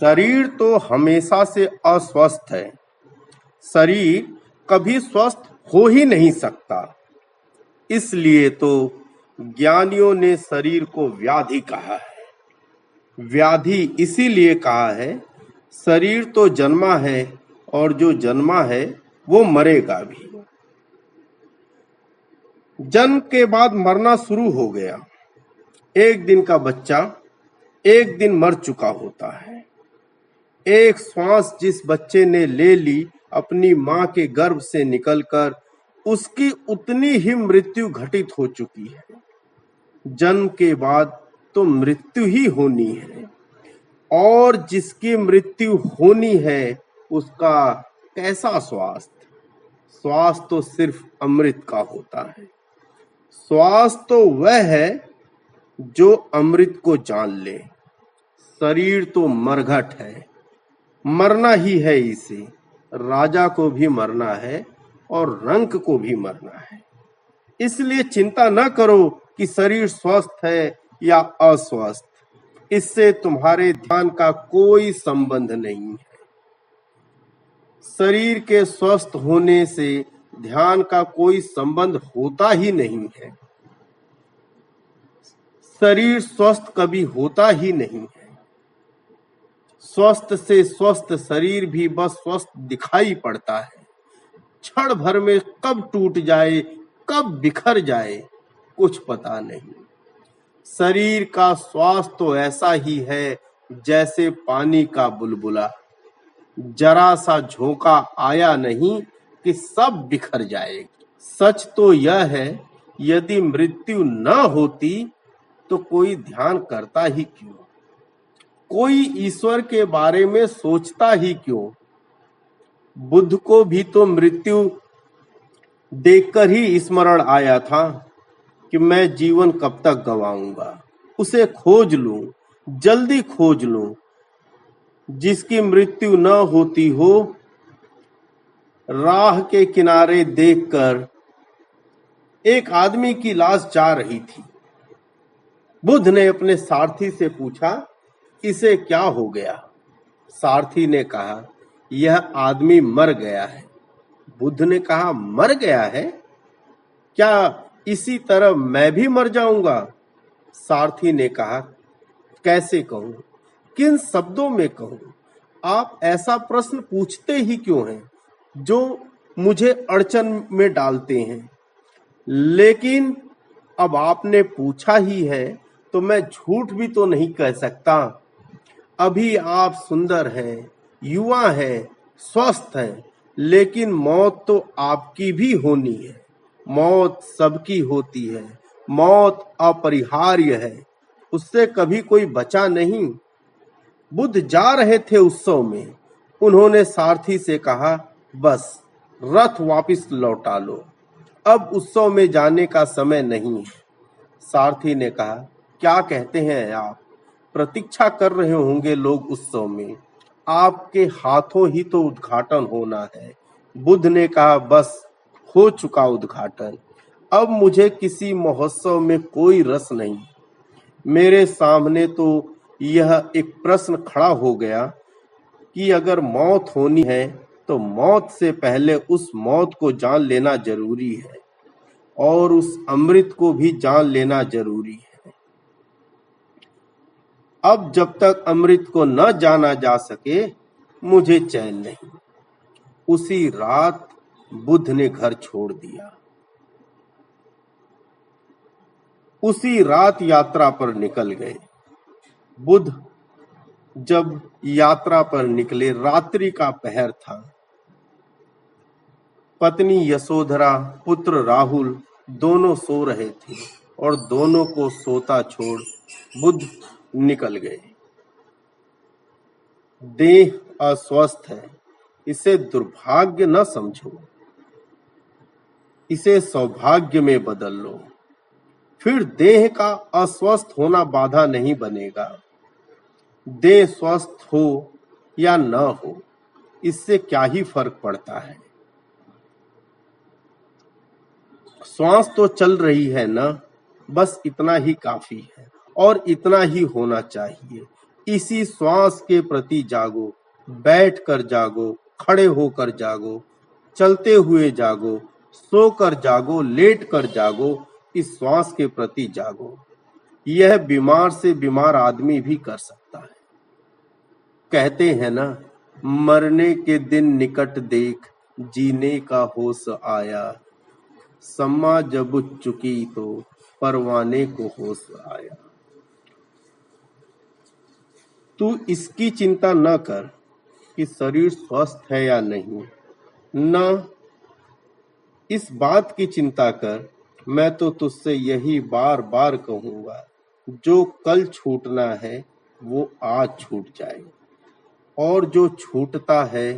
शरीर तो हमेशा से अस्वस्थ है। शरीर कभी स्वस्थ हो ही नहीं सकता। इसलिए तो ज्ञानियों ने शरीर को व्याधि कहा है। व्याधि इसीलिए कहा है, शरीर तो जन्मा है और जो जन्मा है वो मरेगा भी। जन्म के बाद मरना शुरू हो गया। एक दिन का बच्चा एक दिन मर चुका होता है। एक श्वास जिस बच्चे ने ले ली अपनी मां के गर्भ से निकलकर, उसकी उतनी ही मृत्यु घटित हो चुकी है। जन्म के बाद तो मृत्यु ही होनी है, और जिसकी मृत्यु होनी है उसका कैसा स्वास्थ्य। स्वास्थ्य तो सिर्फ अमृत का होता है। स्वास्थ्य तो वह है जो अमृत को जान ले। शरीर तो मरघट है, मरना ही है इसे। राजा को भी मरना है और रंक को भी मरना है। इसलिए चिंता न करो कि शरीर स्वस्थ है या अस्वस्थ। इससे तुम्हारे ध्यान का कोई संबंध नहीं है। शरीर के स्वस्थ होने से ध्यान का कोई संबंध होता ही नहीं है। शरीर स्वस्थ कभी होता ही नहीं है। स्वस्थ से स्वस्थ शरीर भी बस स्वस्थ दिखाई पड़ता है। क्षण भर में कब टूट जाए, कब बिखर जाए, कुछ पता नहीं। शरीर का स्वास्थ्य तो ऐसा ही है जैसे पानी का बुलबुला। जरा सा झोंका आया नहीं कि सब बिखर जाएगी। सच तो यह है, यदि मृत्यु न होती तो कोई ध्यान करता ही क्यों? कोई ईश्वर के बारे में सोचता ही क्यों? बुद्ध को भी तो मृत्यु देखकर ही स्मरण आया था कि मैं जीवन कब तक गंवाऊंगा। उसे खोज लूं, जल्दी खोज लूं। जिसकी मृत्यु न होती हो, राह के किनारे देखकर एक आदमी की लाश जा रही थी। बुद्ध ने अपने सारथी से पूछा, इसे क्या हो गया? सारथी ने कहा, यह आदमी मर गया है। बुद्ध ने कहा, मर गया है? क्या इसी तरह मैं भी मर जाऊंगा? सारथी ने कहा, कैसे कहूं, किन शब्दों में कहूं? आप ऐसा प्रश्न पूछते ही क्यों हैं, जो मुझे अड़चन में डालते हैं? लेकिन अब आपने पूछा ही है तो मैं झूठ भी तो नहीं कह सकता। अभी आप सुंदर हैं, युवा हैं, स्वस्थ हैं, लेकिन मौत तो आपकी भी होनी है। मौत सबकी होती है। मौत अपरिहार्य है, उससे कभी कोई बचा नहीं। बुद्ध जा रहे थे उत्सव में। उन्होंने सारथी से कहा, बस रथ वापस लौटा लो, अब उत्सव में जाने का समय नहीं है। सारथी ने कहा, क्या कहते हैं आप? प्रतीक्षा कर रहे होंगे लोग उत्सव में, आपके हाथों ही तो उद्घाटन होना है। बुद्ध ने कहा, बस हो चुका उद्घाटन, अब मुझे किसी महोत्सव में कोई रस नहीं। मेरे सामने तो यह एक प्रश्न खड़ा हो गया कि अगर मौत होनी है तो मौत से पहले उस मौत को जान लेना जरूरी है, और उस अमृत को भी जान लेना जरूरी है। अब जब तक अमृत को न जाना जा सके, मुझे चैन नहीं। उसी रात बुद्ध ने घर छोड़ दिया। उसी रात यात्रा पर निकल गए। बुद्ध जब यात्रा पर निकले, रात्रि का पहर था। पत्नी यशोधरा, पुत्र राहुल दोनों सो रहे थे, और दोनों को सोता छोड़ बुद्ध निकल गए। देह अस्वस्थ है, इसे दुर्भाग्य न समझो, इसे सौभाग्य में बदल लो। फिर देह का अस्वस्थ होना बाधा नहीं बनेगा। देह स्वस्थ हो या न हो, इससे क्या ही फर्क पड़ता है। श्वास तो चल रही है ना, बस इतना ही काफी है, और इतना ही होना चाहिए। इसी श्वास के प्रति जागो, बैठ कर जागो, खड़े होकर जागो, चलते हुए जागो, सोकर जागो, लेट कर जागो, इस श्वास के प्रति जागो। यह बीमार से बीमार आदमी भी कर सकता है। कहते हैं ना, मरने के दिन निकट देख, जीने का होश आया, सम्मा जब बुझ चुकी तो परवाने को होश आया। तू इसकी चिंता न कर कि शरीर स्वस्थ है या नहीं, न इस बात की चिंता कर। मैं तो तुझसे यही बार बार कहूंगा, जो कल छूटना है वो आज छूट जाए, और जो छूटता है